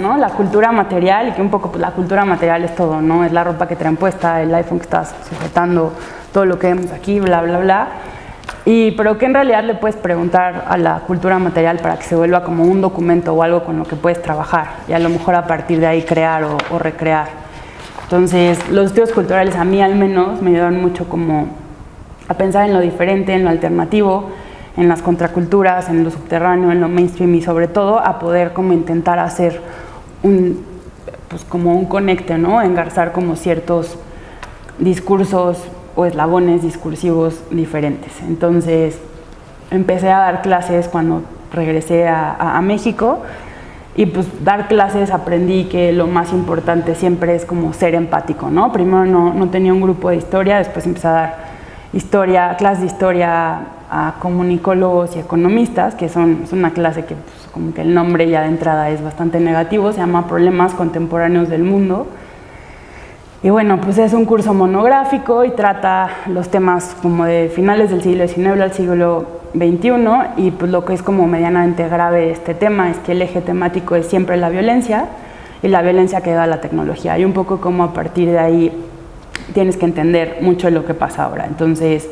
¿no? La cultura material, y que un poco pues, la cultura material es todo, ¿no? Es la ropa que traen puesta, el iPhone que estás sujetando, todo lo que vemos aquí, bla, bla, bla. Pero que en realidad le puedes preguntar a la cultura material para que se vuelva como un documento o algo con lo que puedes trabajar y a lo mejor a partir de ahí crear o recrear. Entonces, los estudios culturales a mí al menos me ayudan mucho como a pensar en lo diferente, en lo alternativo, en las contraculturas, en lo subterráneo, en lo mainstream y sobre todo a poder como intentar hacer como un conecte, ¿no? Engarzar como ciertos discursos o eslabones discursivos diferentes. Entonces empecé a dar clases cuando regresé a México y pues dar clases aprendí que lo más importante siempre es como ser empático, ¿no? Primero no tenía un grupo de historia, después empecé a dar clases de historia a comunicólogos y economistas, que es una clase que pues, como que el nombre ya de entrada es bastante negativo, se llama Problemas Contemporáneos del Mundo. Y bueno, pues es un curso monográfico y trata los temas como de finales del siglo XIX al siglo XXI, y pues lo que es como medianamente grave este tema es que el eje temático es siempre la violencia y la violencia que da la tecnología, y un poco como a partir de ahí tienes que entender mucho de lo que pasa ahora. Entonces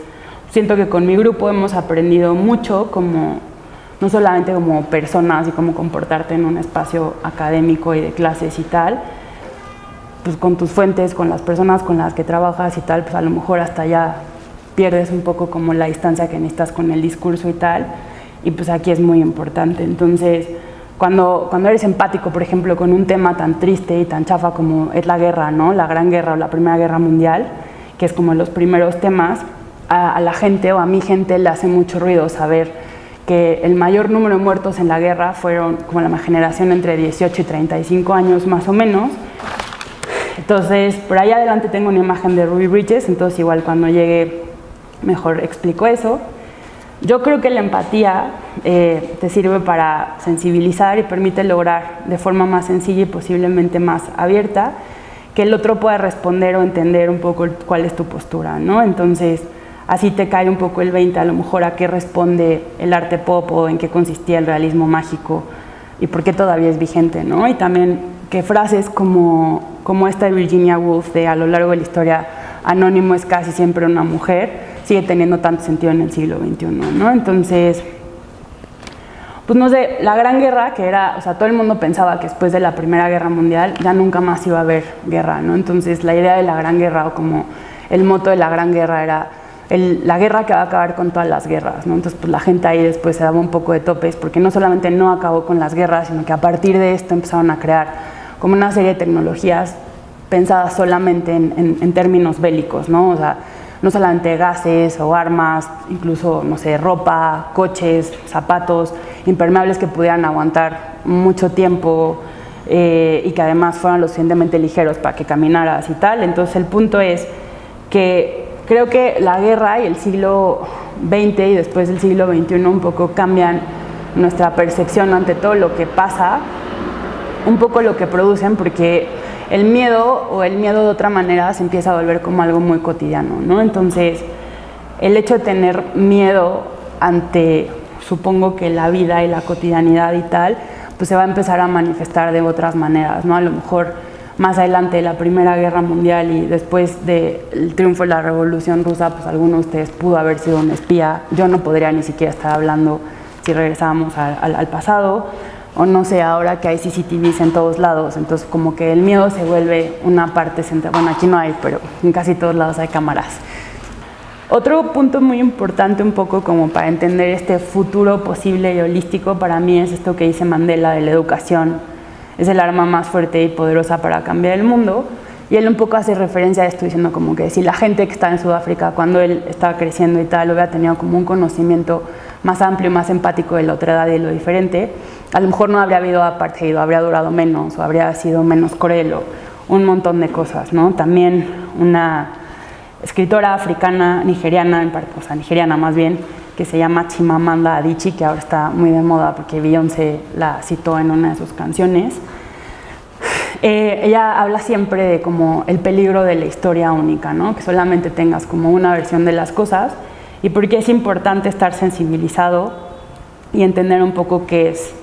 siento que con mi grupo hemos aprendido mucho, como no solamente como personas y cómo comportarte en un espacio académico y de clases y tal, pues con tus fuentes, con las personas con las que trabajas y tal, pues a lo mejor hasta ya pierdes un poco como la distancia que necesitas con el discurso y tal, y pues aquí es muy importante. Entonces, cuando eres empático, por ejemplo, con un tema tan triste y tan chafa como es la guerra, ¿no? La Gran Guerra o la Primera Guerra Mundial, que es como los primeros temas, a la gente o a mi gente le hace mucho ruido saber que el mayor número de muertos en la guerra fueron como la generación entre 18 y 35 años más o menos. Entonces, por ahí adelante tengo una imagen de Ruby Bridges, entonces igual cuando llegue mejor explico eso. Yo creo que la empatía te sirve para sensibilizar y permite lograr de forma más sencilla y posiblemente más abierta que el otro pueda responder o entender un poco cuál es tu postura, ¿no? Entonces, así te cae un poco el 20 a lo mejor a qué responde el arte pop o en qué consistía el realismo mágico y por qué todavía es vigente, ¿no? Y también que frases como esta de Virginia Woolf de a lo largo de la historia anónimo es casi siempre una mujer, sigue teniendo tanto sentido en el siglo XXI, ¿no? Entonces, pues no sé, la Gran Guerra, que era, o sea, todo el mundo pensaba que después de la Primera Guerra Mundial ya nunca más iba a haber guerra, ¿no? Entonces, la idea de la Gran Guerra, o como el moto de la Gran Guerra era la guerra que va a acabar con todas las guerras, ¿no? Entonces, pues la gente ahí después se daba un poco de topes, porque no solamente no acabó con las guerras, sino que a partir de esto empezaron a crear como una serie de tecnologías pensadas solamente en términos bélicos, ¿no? O sea, no solamente gases o armas, incluso, no sé, ropa, coches, zapatos, impermeables que pudieran aguantar mucho tiempo y que además fueran lo suficientemente ligeros para que caminaras y tal. Entonces, el punto es que creo que la guerra y el siglo XX y después del siglo XXI un poco cambian nuestra percepción ante todo lo que pasa, un poco lo que producen, porque el miedo de otra manera se empieza a volver como algo muy cotidiano, ¿no? Entonces, el hecho de tener miedo ante, supongo que la vida y la cotidianidad y tal, pues se va a empezar a manifestar de otras maneras, ¿no? A lo mejor más adelante de la Primera Guerra Mundial y después del triunfo de la Revolución Rusa, pues alguno de ustedes pudo haber sido un espía. Yo no podría ni siquiera estar hablando si regresábamos al pasado. O no sé, ahora que hay CCTVs en todos lados, entonces como que el miedo se vuelve una parte central. Bueno, aquí no hay, pero en casi todos lados hay cámaras. Otro punto muy importante un poco como para entender este futuro posible y holístico para mí es esto que dice Mandela de la educación. Es el arma más fuerte y poderosa para cambiar el mundo. Y él un poco hace referencia a esto diciendo como que si la gente que está en Sudáfrica cuando él estaba creciendo y tal hubiera tenido como un conocimiento más amplio y más empático de la otra edad y de lo diferente, a lo mejor no habría habido apartheid, o habría durado menos, o habría sido menos cruel, o un montón de cosas, ¿no? También una escritora africana, nigeriana, o sea, nigeriana más bien, que se llama Chimamanda Adichie, que ahora está muy de moda porque Beyoncé la citó en una de sus canciones. Ella habla siempre de como el peligro de la historia única, ¿no? Que solamente tengas como una versión de las cosas, y porque es importante estar sensibilizado y entender un poco qué es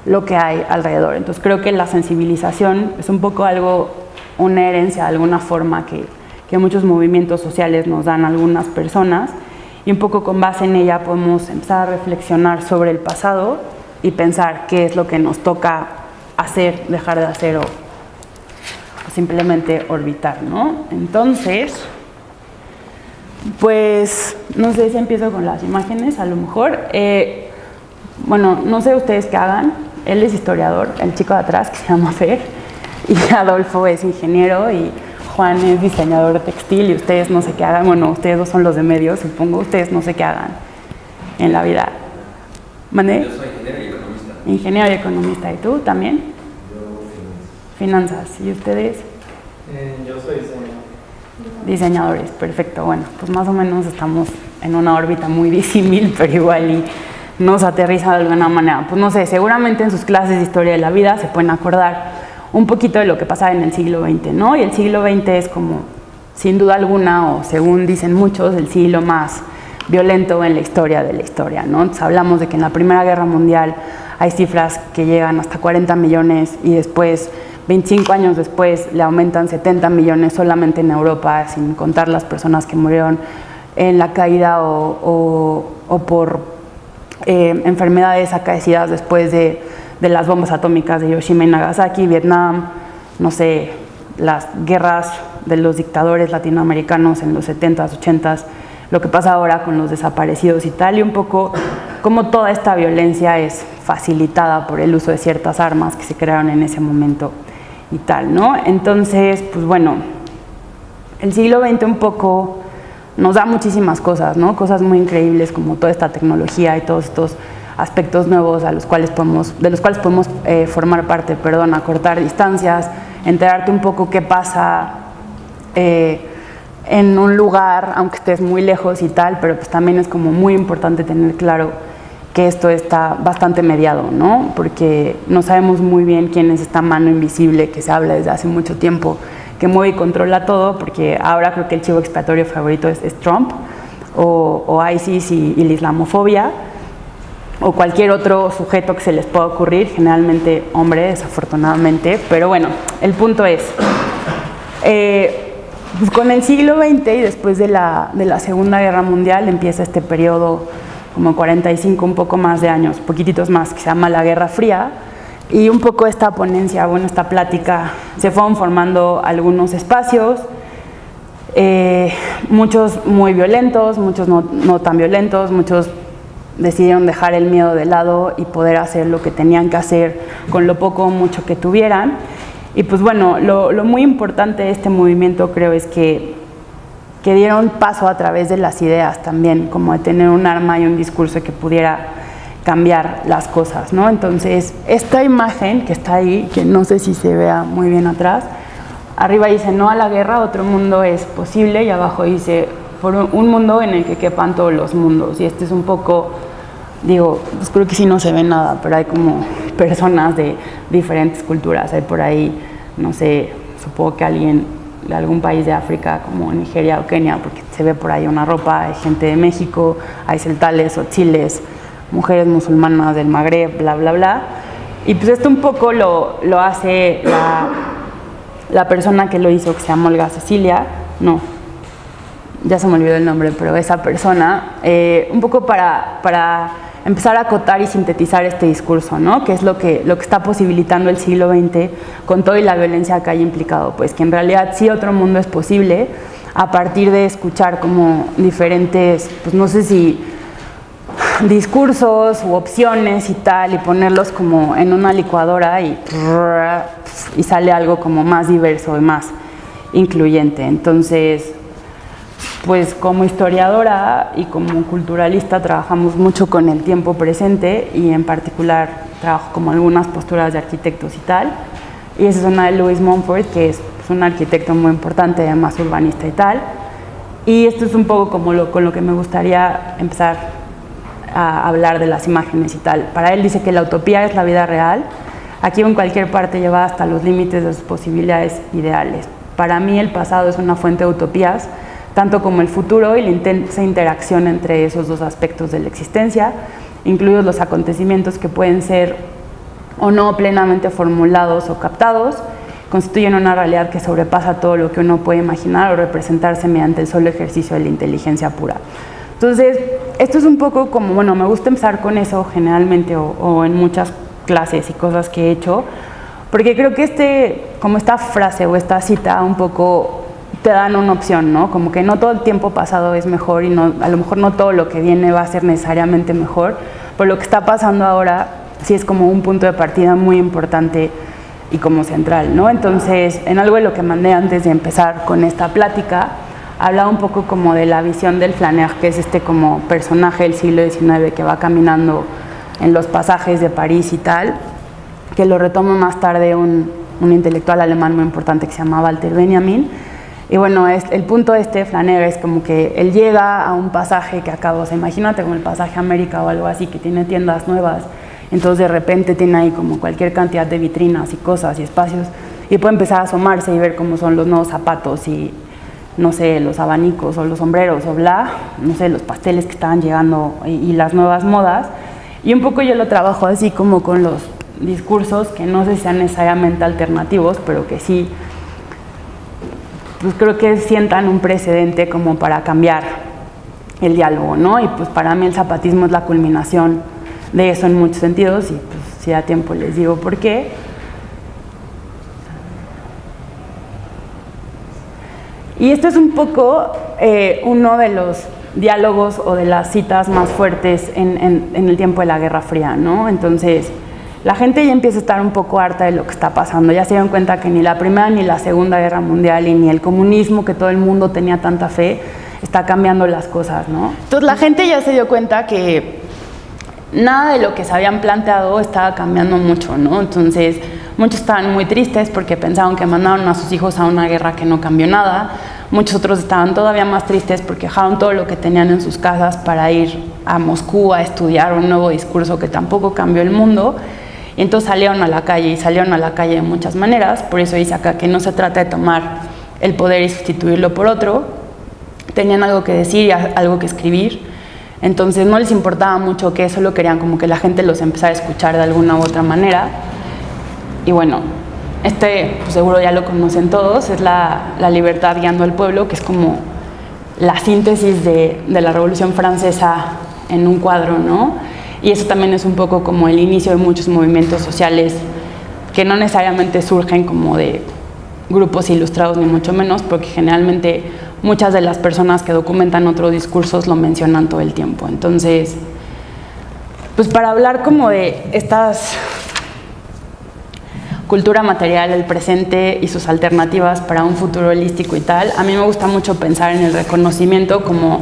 lo que hay alrededor. Entonces creo que la sensibilización es un poco algo, una herencia de alguna forma que muchos movimientos sociales nos dan a algunas personas, y un poco con base en ella podemos empezar a reflexionar sobre el pasado y pensar qué es lo que nos toca hacer, dejar de hacer o simplemente orbitar, ¿no? Entonces, pues no sé si empiezo con las imágenes, a lo mejor. Bueno, no sé ustedes qué hagan. Él es historiador, el chico de atrás que se llama Fer, y Adolfo es ingeniero y Juan es diseñador textil, y ustedes no sé qué hagan. Bueno, ustedes dos son los de medios, supongo. Ustedes no sé qué hagan en la vida. ¿Mande? Yo soy ingeniero y economista. Ingeniero y economista. ¿Y tú también? Yo Finanzas. ¿Y ustedes? Yo soy diseñador. Diseñadores, perfecto. Bueno, pues más o menos estamos en una órbita muy disímil, pero igual y nos aterriza de alguna manera. Pues no sé, seguramente en sus clases de historia de la vida se pueden acordar un poquito de lo que pasaba en el siglo XX, ¿no? Y el siglo XX es como, sin duda alguna, o según dicen muchos, el siglo más violento en la historia de la historia, ¿no? Entonces hablamos de que en la Primera Guerra Mundial hay cifras que llegan hasta 40 millones y después, 25 años después, le aumentan 70 millones solamente en Europa, sin contar las personas que murieron en la caída o por enfermedades acaecidas después de las bombas atómicas de Hiroshima y Nagasaki, Vietnam, no sé, las guerras de los dictadores latinoamericanos en los 70s, 80s, lo que pasa ahora con los desaparecidos y tal, y un poco cómo toda esta violencia es facilitada por el uso de ciertas armas que se crearon en ese momento y tal, ¿no? Entonces, pues bueno, el siglo XX un poco nos da muchísimas cosas, ¿no? Cosas muy increíbles como toda esta tecnología y todos estos aspectos nuevos de los cuales podemos formar parte, acortar distancias, enterarte un poco qué pasa en un lugar, aunque estés muy lejos y tal, pero pues también es como muy importante tener claro que esto está bastante mediado, ¿no? Porque no sabemos muy bien quién es esta mano invisible que se habla desde hace mucho tiempo, que mueve y controla todo, porque ahora creo que el chivo expiatorio favorito es Trump, o ISIS y la islamofobia, o cualquier otro sujeto que se les pueda ocurrir, generalmente hombre, desafortunadamente. Pero bueno, el punto es, pues con el siglo XX y después de la Segunda Guerra Mundial empieza este periodo como 45, un poco más de años, poquititos más, que se llama la Guerra Fría, y un poco esta ponencia, bueno, esta plática, se fueron formando algunos espacios, muchos muy violentos, muchos no tan violentos, muchos decidieron dejar el miedo de lado y poder hacer lo que tenían que hacer con lo poco o mucho que tuvieran. Y pues bueno, lo muy importante de este movimiento creo es que dieron paso a través de las ideas también, como de tener un arma y un discurso que pudiera cambiar las cosas, ¿no? Entonces, esta imagen que está ahí, que no sé si se vea muy bien atrás, arriba dice no a la guerra, otro mundo es posible, y abajo dice por un mundo en el que quepan todos los mundos. Y este es un poco, digo, pues creo que sí no se ve nada, pero hay como personas de diferentes culturas. Hay por ahí, no sé, supongo que alguien de algún país de África como Nigeria o Kenia, porque se ve por ahí una ropa, hay gente de México, hay celtales o chiles, mujeres musulmanas del Magreb, bla, bla, bla. Y pues esto un poco lo hace la persona que lo hizo, que se llama Olga Cecilia, no, ya se me olvidó el nombre, pero esa persona, un poco para empezar a acotar y sintetizar este discurso, ¿no? Que es lo que está posibilitando el siglo XX con toda la violencia que hay implicado, pues que en realidad sí otro mundo es posible a partir de escuchar como diferentes, pues no sé si discursos u opciones y tal, y ponerlos como en una licuadora y sale algo como más diverso y más incluyente. Entonces, pues como historiadora y como culturalista trabajamos mucho con el tiempo presente, y en particular trabajo como algunas posturas de arquitectos y tal, y esa es una de Louis Mumford, que es pues, un arquitecto muy importante, además urbanista y tal, y esto es un poco como con lo que me gustaría empezar a hablar de las imágenes y tal. Para él dice que la utopía es la vida real, aquí o en cualquier parte llevada hasta los límites de sus posibilidades ideales. Para mí el pasado es una fuente de utopías, tanto como el futuro y la intensa interacción entre esos dos aspectos de la existencia, incluidos los acontecimientos que pueden ser o no plenamente formulados o captados, constituyen una realidad que sobrepasa todo lo que uno puede imaginar o representarse mediante el solo ejercicio de la inteligencia pura. Entonces, esto es un poco como, bueno, me gusta empezar con eso generalmente o en muchas clases y cosas que he hecho, porque creo que como esta frase o esta cita un poco te dan una opción, ¿no? Como que no todo el tiempo pasado es mejor y a lo mejor no todo lo que viene va a ser necesariamente mejor, pero lo que está pasando ahora sí es como un punto de partida muy importante y como central, ¿no? Entonces, en algo de lo que mandé antes de empezar con esta plática, hablaba un poco como de la visión del Flaner, que es como personaje del siglo XIX que va caminando en los pasajes de París y tal, que lo retoma más tarde un intelectual alemán muy importante que se llama Walter Benjamin. Y bueno, el punto de Flaner es como que él llega a un pasaje que acaba, o sea, imagínate como el pasaje América o algo así, que tiene tiendas nuevas, entonces de repente tiene ahí como cualquier cantidad de vitrinas y cosas y espacios, y puede empezar a asomarse y ver cómo son los nuevos zapatos y, no sé, los abanicos o los sombreros o bla, no sé, los pasteles que estaban llegando y las nuevas modas. Y un poco yo lo trabajo así como con los discursos que no sé si sean necesariamente alternativos, pero que sí, pues creo que sientan un precedente como para cambiar el diálogo, ¿no? Y pues para mí el zapatismo es la culminación de eso en muchos sentidos, y pues si da tiempo les digo por qué. Y esto es un poco uno de los diálogos o de las citas más fuertes en el tiempo de la Guerra Fría, ¿no? Entonces, la gente ya empieza a estar un poco harta de lo que está pasando. Ya se dieron cuenta que ni la Primera ni la Segunda Guerra Mundial y ni el comunismo, que todo el mundo tenía tanta fe, está cambiando las cosas, ¿no? Entonces, la gente ya se dio cuenta que nada de lo que se habían planteado estaba cambiando mucho, ¿no? Entonces, muchos estaban muy tristes porque pensaban que mandaron a sus hijos a una guerra que no cambió nada. Muchos otros estaban todavía más tristes porque dejaron todo lo que tenían en sus casas para ir a Moscú a estudiar un nuevo discurso que tampoco cambió el mundo. Y entonces salieron a la calle, y salieron a la calle de muchas maneras. Por eso dice acá que no se trata de tomar el poder y sustituirlo por otro. Tenían algo que decir y algo que escribir. Entonces no les importaba mucho que solo querían como que la gente los empezara a escuchar de alguna u otra manera. Y bueno, pues seguro ya lo conocen todos, es la libertad guiando al pueblo, que es como la síntesis de la Revolución Francesa en un cuadro, ¿no? Y eso también es un poco como el inicio de muchos movimientos sociales que no necesariamente surgen como de grupos ilustrados, ni mucho menos, porque generalmente muchas de las personas que documentan otros discursos lo mencionan todo el tiempo. Entonces, pues para hablar como de estas cultura material, el presente y sus alternativas para un futuro holístico y tal, a mí me gusta mucho pensar en el reconocimiento como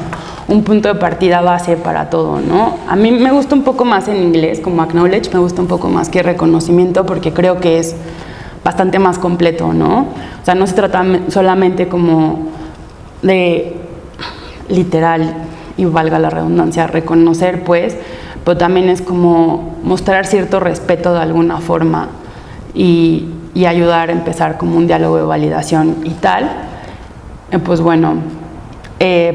un punto de partida base para todo, ¿no? A mí me gusta un poco más en inglés, como acknowledge, me gusta un poco más que reconocimiento, porque creo que es bastante más completo, ¿no? O sea, no se trata solamente como de literal, y valga la redundancia, reconocer, pues, pero también es como mostrar cierto respeto de alguna forma y ayudar a empezar como un diálogo de validación y tal. Pues bueno,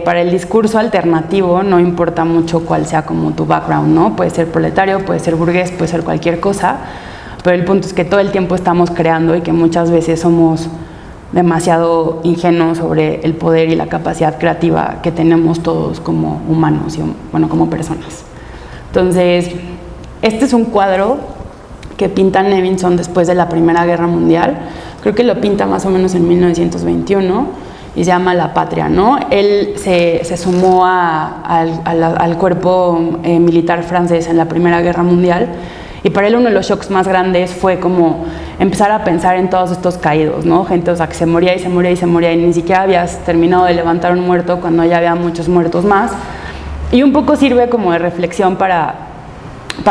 para el discurso alternativo no importa mucho cuál sea como tu background, ¿no? Puede ser proletario, puede ser burgués, puede ser cualquier cosa, pero el punto es que todo el tiempo estamos creando y que muchas veces somos demasiado ingenuos sobre el poder y la capacidad creativa que tenemos todos como humanos y, bueno, como personas. Entonces, este es un cuadro que pinta Nevinson después de la Primera Guerra Mundial. Creo que lo pinta más o menos en 1921 y se llama La Patria, ¿no? Él se sumó al cuerpo militar francés en la Primera Guerra Mundial, y para él uno de los shocks más grandes fue como empezar a pensar en todos estos caídos, ¿no? Gente, o sea, que se moría y se moría y se moría y ni siquiera habías terminado de levantar un muerto cuando ya había muchos muertos más. Y un poco sirve como de reflexión para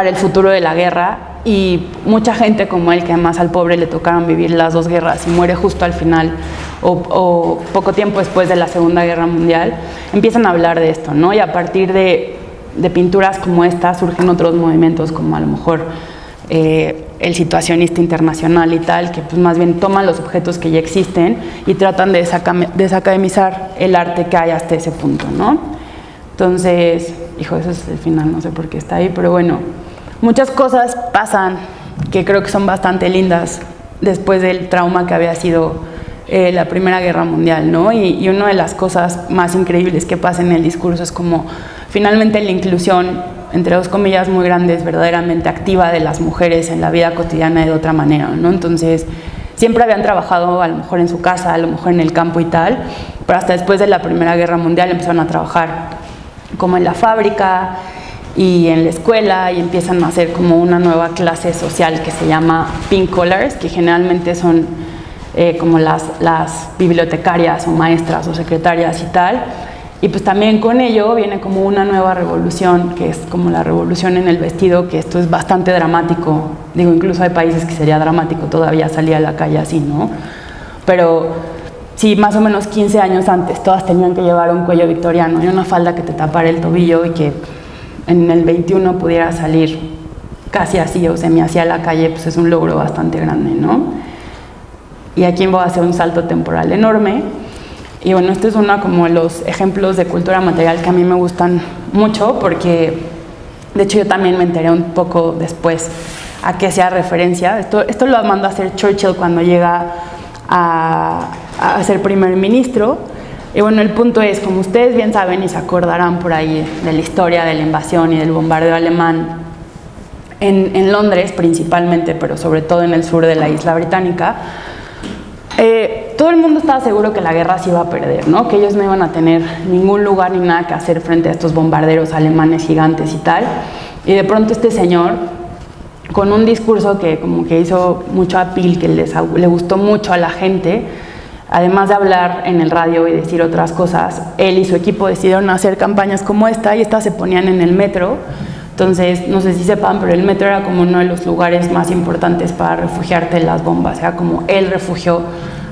el futuro de la guerra. Y mucha gente como él, que además al pobre le tocaron vivir las dos guerras y muere justo al final o poco tiempo después de la Segunda Guerra Mundial, empiezan a hablar de esto, ¿no? Y a partir de pinturas como esta surgen otros movimientos, como a lo mejor el situacionista internacional y tal, que pues más bien toman los objetos que ya existen y tratan de desacademizar el arte que hay hasta ese punto, ¿no? Entonces, hijo, eso es el final, no sé por qué está ahí, pero bueno, muchas cosas pasan que creo que son bastante lindas después del trauma que había sido la Primera Guerra Mundial, ¿no? Y una de las cosas más increíbles que pasa en el discurso es como finalmente la inclusión, entre dos comillas muy grandes, verdaderamente activa de las mujeres en la vida cotidiana de otra manera, ¿no? Entonces, siempre habían trabajado a lo mejor en su casa, a lo mejor en el campo y tal, pero hasta después de la Primera Guerra Mundial empezaron a trabajar como en la fábrica y en la escuela, y empiezan a hacer como una nueva clase social que se llama pink collars, que generalmente son como las bibliotecarias o maestras o secretarias y tal. Y pues también con ello viene como una nueva revolución, que es como la revolución en el vestido, que esto es bastante dramático. Digo, incluso hay países que sería dramático todavía salir a la calle así, ¿no? Pero sí, más o menos 15 años antes, todas tenían que llevar un cuello victoriano y una falda que te tapara el tobillo, y que en el 21 pudiera salir casi así o semi así a la calle, pues es un logro bastante grande, ¿no? Y aquí voy a hacer un salto temporal enorme. Y bueno, este es uno como de los ejemplos de cultura material que a mí me gustan mucho, porque de hecho yo también me enteré un poco después a qué hacía referencia. Esto lo mandó a hacer Churchill cuando llega a ser primer ministro. Y bueno, el punto es, como ustedes bien saben y se acordarán por ahí de la historia de la invasión y del bombardeo alemán en Londres principalmente, pero sobre todo en el sur de la isla británica, todo el mundo estaba seguro que la guerra se iba a perder, ¿no? Que ellos no iban a tener ningún lugar ni nada que hacer frente a estos bombarderos alemanes gigantes y tal. Y de pronto este señor, con un discurso que como que hizo mucho appeal, que le gustó mucho a la gente, además de hablar en el radio y decir otras cosas, él y su equipo decidieron hacer campañas como esta, y estas se ponían en el metro. Entonces, no sé si sepan, pero el metro era como uno de los lugares más importantes para refugiarte de las bombas. Era como el refugio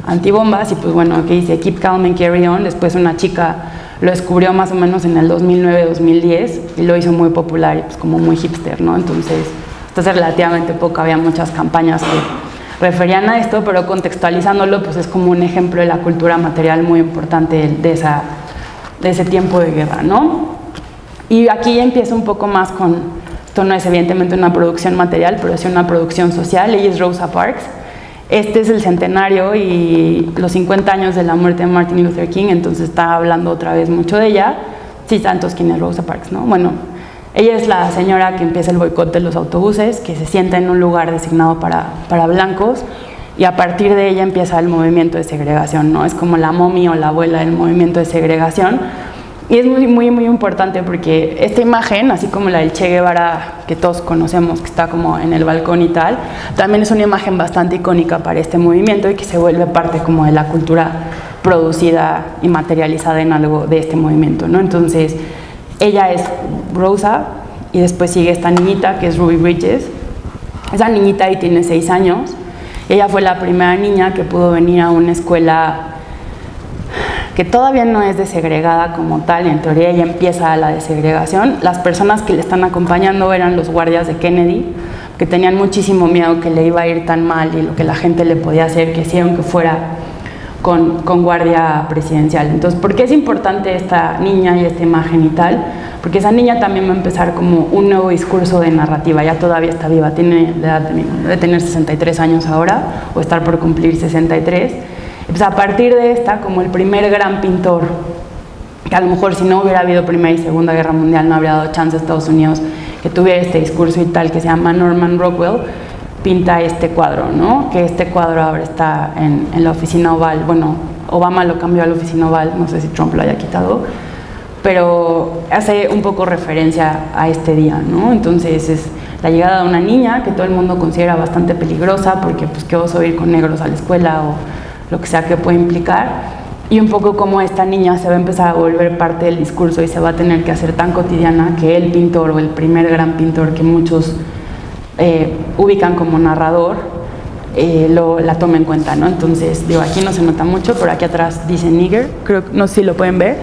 antibombas. Y pues bueno, aquí dice Keep Calm and Carry On. Después una chica lo descubrió más o menos en el 2009-2010 y lo hizo muy popular y pues como muy hipster, ¿no? Entonces, hasta hace relativamente poco había muchas campañas que referían a esto, pero contextualizándolo, pues es como un ejemplo de la cultura material muy importante de ese tiempo de guerra, ¿no? Y aquí ya empieza un poco más con, esto no es evidentemente una producción material, pero es una producción social. Ella es Rosa Parks. Este es el centenario y los 50 años de la muerte de Martin Luther King, entonces está hablando otra vez mucho de ella. Sí, santos, ¿quién es Rosa Parks, no? Bueno, ella es la señora que empieza el boicot de los autobuses, que se sienta en un lugar designado para blancos, y a partir de ella empieza el movimiento de segregación, ¿no? Es como la mommy o la abuela del movimiento de segregación. Y es muy, muy, muy importante porque esta imagen, así como la del Che Guevara que todos conocemos, que está como en el balcón y tal, también es una imagen bastante icónica para este movimiento y que se vuelve parte como de la cultura producida y materializada en algo de este movimiento, ¿no? Entonces, ella es Rosa y después sigue esta niñita que es Ruby Bridges. Esa niñita ahí tiene 6 años. Ella fue la primera niña que pudo venir a una escuela que todavía no es desegregada como tal, y en teoría ya empieza la desegregación. Las personas que le están acompañando eran los guardias de Kennedy, que tenían muchísimo miedo que le iba a ir tan mal y lo que la gente le podía hacer, que hicieron que fuera con guardia presidencial. Entonces, ¿por qué es importante esta niña y esta imagen y tal? Porque esa niña también va a empezar como un nuevo discurso de narrativa. Ya todavía está viva, tiene la edad de tener 63 años ahora, o estar por cumplir 63. Pues a partir de esta, como el primer gran pintor, que a lo mejor si no hubiera habido Primera y Segunda Guerra Mundial no habría dado chance a Estados Unidos que tuviera este discurso y tal, que se llama Norman Rockwell, pinta este cuadro, ¿no? Que este cuadro ahora está en la Oficina Oval. Bueno, Obama lo cambió a la Oficina Oval, no sé si Trump lo haya quitado, pero hace un poco referencia a este día, ¿no? Entonces es la llegada de una niña que todo el mundo considera bastante peligrosa porque pues qué oso ir con negros a la escuela o lo que sea que puede implicar, y un poco como esta niña se va a empezar a volver parte del discurso y se va a tener que hacer tan cotidiana que el pintor o el primer gran pintor que muchos ubican como narrador la toma en cuenta, ¿no? Entonces, digo, aquí no se nota mucho, pero aquí atrás dice nigger, creo, no sé si lo pueden ver,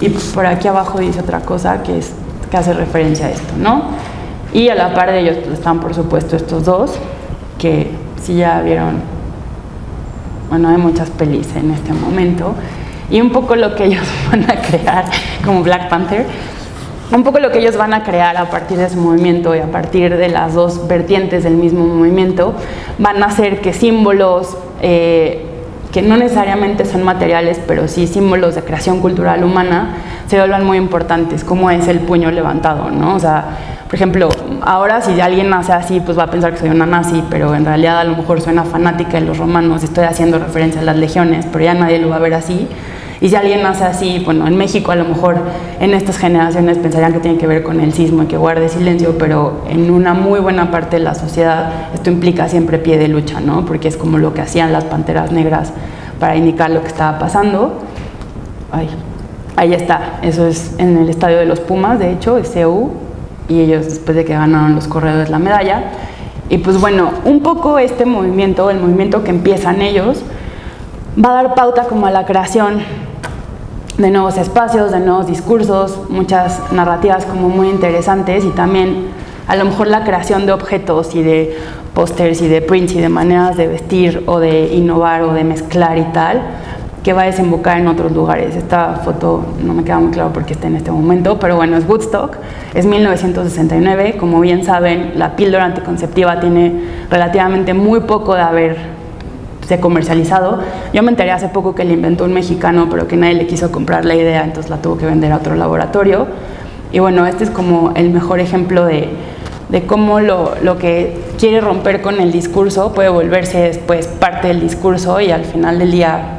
y por aquí abajo dice otra cosa que hace referencia a esto, ¿no? Y a la par de ellos pues, están por supuesto estos dos, que si ya vieron, bueno, hay muchas pelis en este momento, y un poco lo que ellos van a crear como Black Panther, un poco lo que ellos van a crear a partir de su movimiento y a partir de las dos vertientes del mismo movimiento, van a hacer que símbolos que no necesariamente son materiales, pero sí símbolos de creación cultural humana, se vuelvan muy importantes, como es el puño levantado, ¿no? O sea, por ejemplo, ahora si alguien nace así, pues va a pensar que soy una nazi, pero en realidad a lo mejor soy una fanática de los romanos, estoy haciendo referencia a las legiones, pero ya nadie lo va a ver así. Y si alguien nace así, bueno, en México a lo mejor en estas generaciones pensarían que tiene que ver con el sismo y que guarde silencio, pero en una muy buena parte de la sociedad esto implica siempre pie de lucha, ¿no? Porque es como lo que hacían las panteras negras para indicar lo que estaba pasando. Ahí está, eso es en el estadio de los Pumas, de hecho, es CU, y ellos después de que ganaron los corredores la medalla. Y pues bueno, un poco este movimiento, el movimiento que empiezan ellos, va a dar pauta como a la creación de nuevos espacios, de nuevos discursos, muchas narrativas como muy interesantes y también a lo mejor la creación de objetos y de pósters y de prints y de maneras de vestir o de innovar o de mezclar y tal, que va a desembocar en otros lugares. Esta foto no me queda muy claro por qué está en este momento, pero bueno, es Woodstock, es 1969, como bien saben, la píldora anticonceptiva tiene relativamente muy poco de haberse comercializado. Yo me enteré hace poco que la inventó un mexicano, pero que nadie le quiso comprar la idea, entonces la tuvo que vender a otro laboratorio. Y bueno, este es como el mejor ejemplo de cómo lo que quiere romper con el discurso puede volverse después parte del discurso y al final del día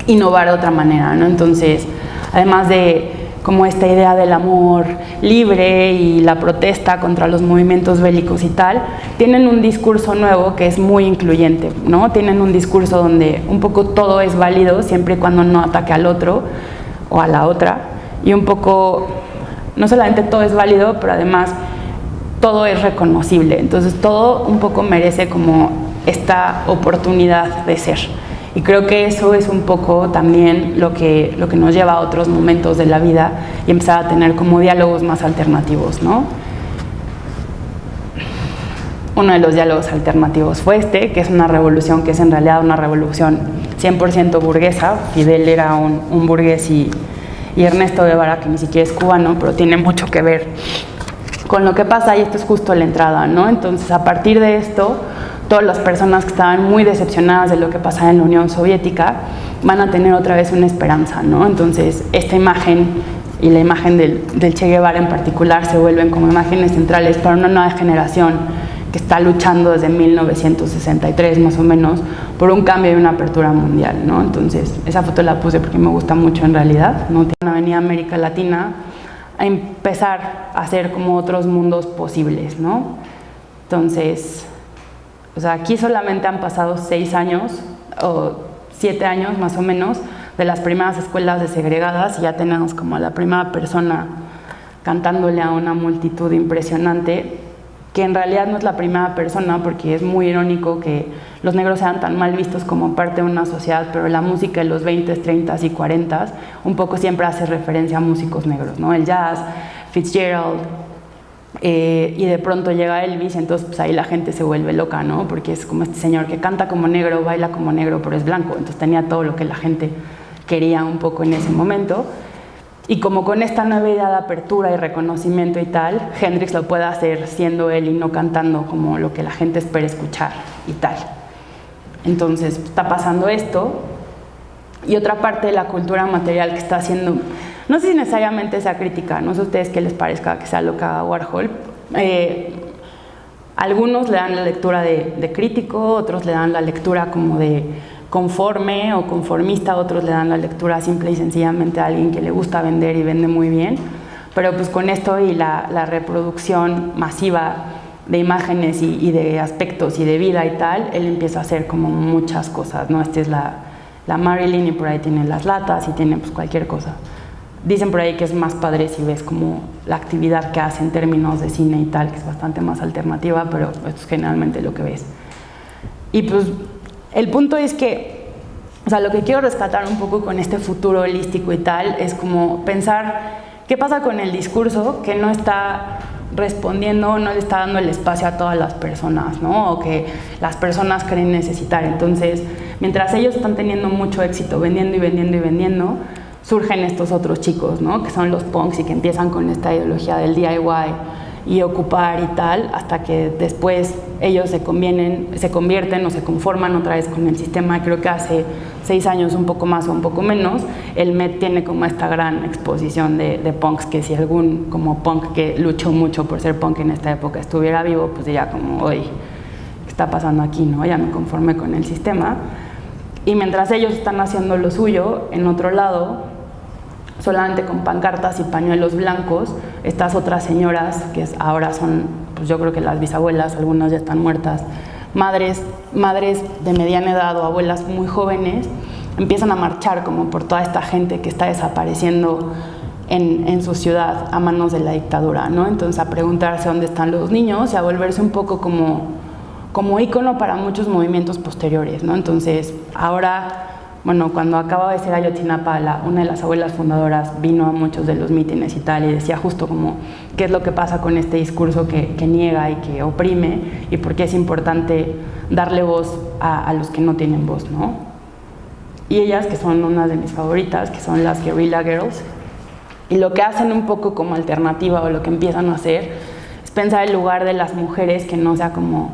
innovar de otra manera, ¿no? Entonces, además de como esta idea del amor libre y la protesta contra los movimientos bélicos y tal, tienen un discurso nuevo que es muy incluyente, ¿no? Tienen un discurso donde un poco todo es válido siempre y cuando no ataque al otro o a la otra, y un poco, no solamente todo es válido, pero además todo es reconocible, entonces todo un poco merece como esta oportunidad de ser. Y creo que eso es un poco también lo que nos lleva a otros momentos de la vida y empezar a tener como diálogos más alternativos, ¿no? Uno de los diálogos alternativos fue este, que es una revolución que es en realidad una revolución 100% burguesa. Fidel era un burgués y Ernesto Guevara, que ni siquiera es cubano, pero tiene mucho que ver con lo que pasa, y esto es justo la entrada, ¿no? Entonces, a partir de esto, todas las personas que estaban muy decepcionadas de lo que pasaba en la Unión Soviética van a tener otra vez una esperanza, ¿no? Entonces, esta imagen y la imagen del Che Guevara en particular se vuelven como imágenes centrales para una nueva generación que está luchando desde 1963 más o menos por un cambio y una apertura mundial, ¿no? Entonces, esa foto la puse porque me gusta mucho en realidad, ¿no? Tiene una avenida América Latina a empezar a hacer como otros mundos posibles, ¿no? Entonces, o sea, aquí solamente han pasado 6 años o 7 años más o menos de las primeras escuelas desegregadas y ya tenemos como a la primera persona cantándole a una multitud impresionante, que en realidad no es la primera persona, porque es muy irónico que los negros sean tan mal vistos como parte de una sociedad, pero la música de los 20s, 30s y 40s un poco siempre hace referencia a músicos negros, ¿no? El jazz, Fitzgerald, y de pronto llega Elvis, entonces pues ahí la gente se vuelve loca, ¿no? Porque es como este señor que canta como negro, baila como negro, pero es blanco, entonces tenía todo lo que la gente quería un poco en ese momento. Y como con esta nueva idea de apertura y reconocimiento y tal, Hendrix lo puede hacer siendo él y no cantando como lo que la gente espera escuchar y tal. Entonces está pasando esto. Y otra parte de la cultura material que está haciendo, no sé si necesariamente sea crítica, no sé a ustedes qué les parezca que sea lo que haga Warhol. Algunos le dan la lectura de crítico, otros le dan la lectura como de conforme o conformista, otros le dan la lectura simple y sencillamente a alguien que le gusta vender y vende muy bien, pero pues con esto y la reproducción masiva de imágenes y de aspectos y de vida y tal, él empieza a hacer como muchas cosas, ¿no? Esta es la Marilyn y por ahí tiene las latas y tiene pues cualquier cosa. Dicen por ahí que es más padre si ves como la actividad que hace en términos de cine y tal, que es bastante más alternativa, pero esto es generalmente lo que ves. Y pues el punto es que, o sea, lo que quiero rescatar un poco con este futuro holístico y tal, es como pensar qué pasa con el discurso que no está respondiendo, no le está dando el espacio a todas las personas, ¿no? O que las personas creen necesitar. Entonces, mientras ellos están teniendo mucho éxito vendiendo y vendiendo y vendiendo, surgen estos otros chicos, ¿no? Que son los punks y que empiezan con esta ideología del DIY y ocupar y tal, hasta que después ellos se convierten o se conforman otra vez con el sistema. Creo que hace 6 años, un poco más o un poco menos, el Met tiene como esta gran exposición de punks, que si algún como punk que luchó mucho por ser punk en esta época estuviera vivo, pues diría como, oye, ¿qué está pasando aquí? ¿No? Ya me conformé con el sistema. Y mientras ellos están haciendo lo suyo, en otro lado, solamente con pancartas y pañuelos blancos, estas otras señoras, que ahora son, pues yo creo que las bisabuelas, algunas ya están muertas, madres de mediana edad o abuelas muy jóvenes, empiezan a marchar como por toda esta gente que está desapareciendo en su ciudad a manos de la dictadura, ¿no? Entonces a preguntarse dónde están los niños y a volverse un poco como ícono para muchos movimientos posteriores, ¿no? Entonces ahora, bueno, cuando acababa de ser Ayotzinapa, una de las abuelas fundadoras vino a muchos de los mítines y tal, y decía justo como qué es lo que pasa con este discurso que niega y que oprime, y por qué es importante darle voz a los que no tienen voz, ¿no? Y ellas, que son unas de mis favoritas, que son las Guerrilla Girls, y lo que hacen un poco como alternativa, o lo que empiezan a hacer, es pensar el lugar de las mujeres que no sea como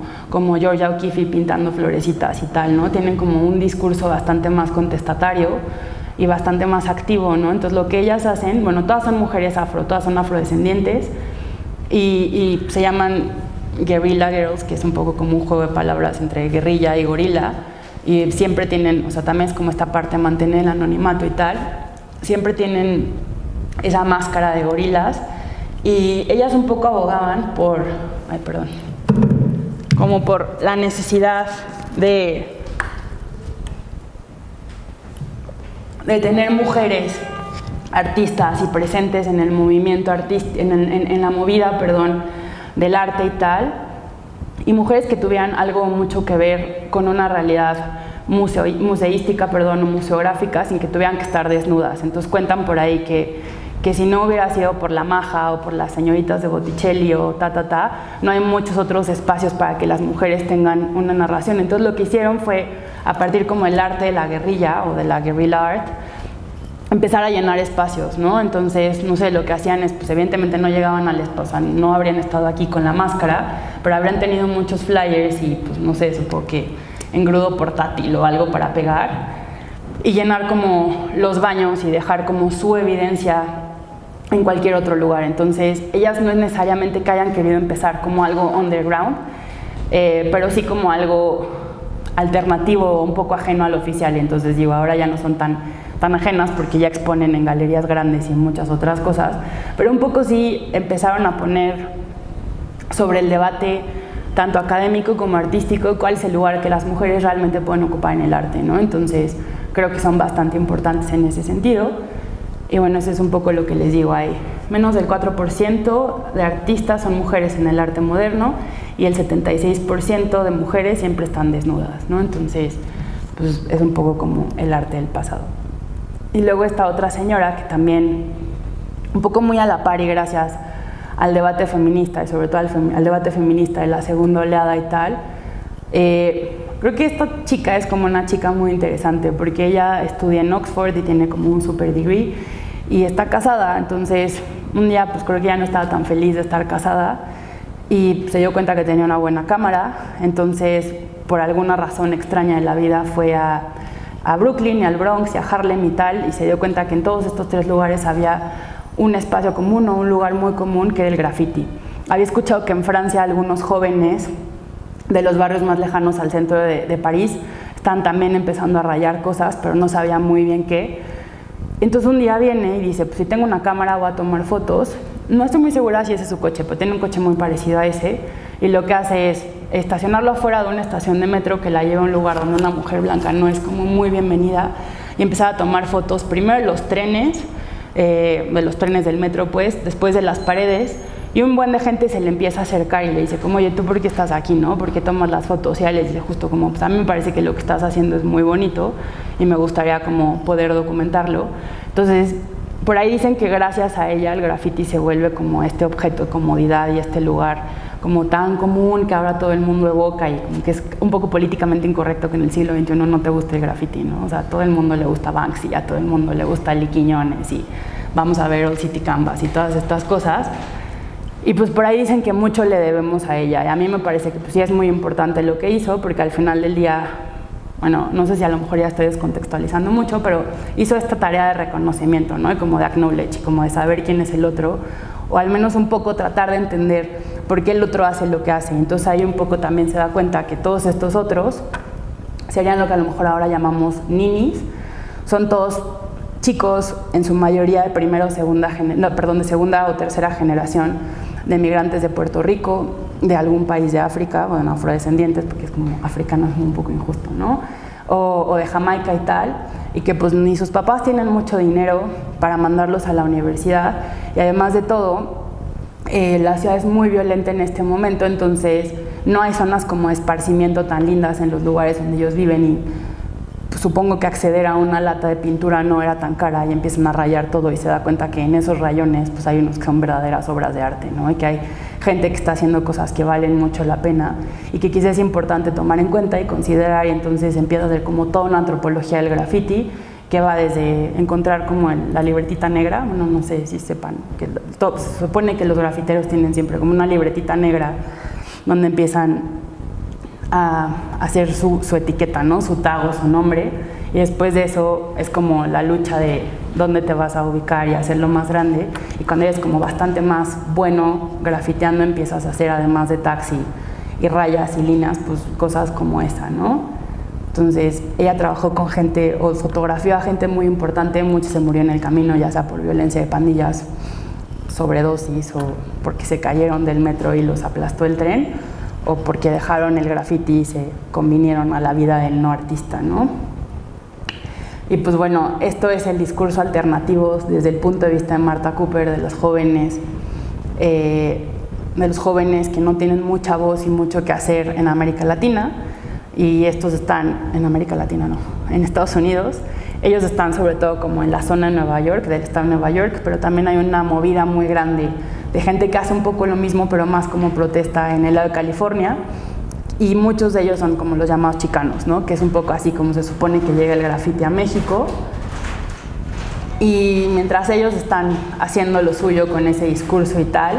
Georgia O'Keeffe pintando florecitas y tal, ¿no? Tienen como un discurso bastante más contestatario y bastante más activo, ¿no? Entonces lo que ellas hacen, bueno, todas son mujeres afro, todas son afrodescendientes y se llaman Guerrilla Girls, que es un poco como un juego de palabras entre guerrilla y gorila, y siempre tienen, o sea, también es como esta parte de mantener el anonimato y tal, siempre tienen esa máscara de gorilas, y ellas un poco abogaban como por la necesidad de tener mujeres artistas y presentes en el movimiento en la movida, del arte y tal, y mujeres que tuvieran algo mucho que ver con una realidad museística, o museográfica, sin que tuvieran que estar desnudas. Entonces cuentan por ahí que si no hubiera sido por la Maja o por las señoritas de Botticelli o no hay muchos otros espacios para que las mujeres tengan una narración. Entonces lo que hicieron fue, a partir como el arte de la guerrilla o de la guerrilla art, empezar a llenar espacios, ¿no? Entonces, no sé, lo que hacían es, pues evidentemente no llegaban al espacio, o sea, no habrían estado aquí con la máscara, pero habrían tenido muchos flyers y, pues no sé, supongo que engrudo portátil o algo para pegar, y llenar como los baños y dejar como su evidencia en cualquier otro lugar. Entonces, ellas no es necesariamente que hayan querido empezar como algo underground, pero sí como algo alternativo, un poco ajeno al oficial. Y entonces digo, ahora ya no son tan ajenas porque ya exponen en galerías grandes y muchas otras cosas, pero un poco sí empezaron a poner sobre el debate tanto académico como artístico cuál es el lugar que las mujeres realmente pueden ocupar en el arte, ¿no? Entonces creo que son bastante importantes en ese sentido. Y bueno, eso es un poco lo que les digo. Hay menos del 4% de artistas son mujeres en el arte moderno, y el 76% de mujeres siempre están desnudas, ¿no? Entonces, pues es un poco como el arte del pasado. Y luego esta otra señora que también, un poco muy a la par y gracias al debate feminista, y sobre todo al debate feminista de la segunda oleada y tal, creo que esta chica es como una chica muy interesante porque ella estudia en Oxford y tiene como un super degree y está casada. Entonces un día pues creo que ya no estaba tan feliz de estar casada y se dio cuenta que tenía una buena cámara. Entonces por alguna razón extraña de la vida fue a Brooklyn y al Bronx y a Harlem y tal, y se dio cuenta que en todos estos 3 lugares había un espacio común o un lugar muy común, que era el graffiti. Había escuchado que en Francia algunos jóvenes de los barrios más lejanos al centro de París están también empezando a rayar cosas, pero no sabía muy bien qué. Entonces un día viene y dice, pues si tengo una cámara voy a tomar fotos. No estoy muy segura si ese es su coche, pero tiene un coche muy parecido a ese, y lo que hace es estacionarlo afuera de una estación de metro que la lleva a un lugar donde una mujer blanca no es como muy bienvenida, y empezar a tomar fotos primero de los trenes, del metro, pues, después de las paredes, y un buen de gente se le empieza a acercar y le dice como, oye, ¿tú por qué estás aquí, no? ¿Por qué tomas las fotos? Y él le dice justo como, pues a mí me parece que lo que estás haciendo es muy bonito y me gustaría como poder documentarlo. Entonces, por ahí dicen que gracias a ella el graffiti se vuelve como este objeto de comodidad y este lugar como tan común que ahora todo el mundo evoca y como que es un poco políticamente incorrecto que en el siglo XXI no te guste el graffiti, ¿no? O sea, a todo el mundo le gusta Banksy, a todo el mundo le gusta Lee Quiñones y vamos a ver Old City Canvas y todas estas cosas. Y pues por ahí dicen que mucho le debemos a ella y a mí me parece que pues sí es muy importante lo que hizo porque al final del día, bueno, no sé si a lo mejor ya estoy descontextualizando mucho, pero hizo esta tarea de reconocimiento, ¿no? Y como de acknowledge, como de saber quién es el otro o al menos un poco tratar de entender por qué el otro hace lo que hace. Entonces ahí un poco también se da cuenta que todos estos otros serían lo que a lo mejor ahora llamamos ninis, son todos chicos en su mayoría de de segunda o tercera generación de migrantes de Puerto Rico, de algún país de África, bueno, afrodescendientes, porque es como africano, es un poco injusto, ¿no? O de Jamaica y tal, y que pues ni sus papás tienen mucho dinero para mandarlos a la universidad, y además de todo, la ciudad es muy violenta en este momento, entonces no hay zonas como de esparcimiento tan lindas en los lugares donde ellos viven y pues, supongo que acceder a una lata de pintura no era tan cara y empiezan a rayar todo y se da cuenta que en esos rayones pues hay unos que son verdaderas obras de arte, ¿no? Y que hay gente que está haciendo cosas que valen mucho la pena y que quizás es importante tomar en cuenta y considerar, y entonces empieza a hacer como toda una antropología del graffiti que va desde encontrar como la libretita negra, bueno, no sé si sepan, que se supone que los grafiteros tienen siempre como una libretita negra donde empiezan a hacer su etiqueta, ¿no? Su tag o su nombre, y después de eso es como la lucha de dónde te vas a ubicar y hacerlo más grande, y cuando eres como bastante más bueno grafiteando empiezas a hacer además de tags y rayas y líneas, pues cosas como esa, ¿no? Entonces ella trabajó con gente o fotografió a gente muy importante, muchos se murieron en el camino, ya sea por violencia de pandillas, sobredosis o porque se cayeron del metro y los aplastó el tren, o porque dejaron el graffiti y se convinieron a la vida del no artista, ¿no? Y pues bueno, esto es el discurso alternativo desde el punto de vista de Martha Cooper, de los jóvenes que no tienen mucha voz y mucho que hacer en América Latina, y estos están en América Latina, no, en Estados Unidos. Ellos están sobre todo como en la zona de Nueva York, del estado de Nueva York, pero también hay una movida muy grande de gente que hace un poco lo mismo, pero más como protesta en el lado de California, y muchos de ellos son como los llamados chicanos, ¿no? Que es un poco así como se supone que llega el graffiti a México, y mientras ellos están haciendo lo suyo con ese discurso y tal,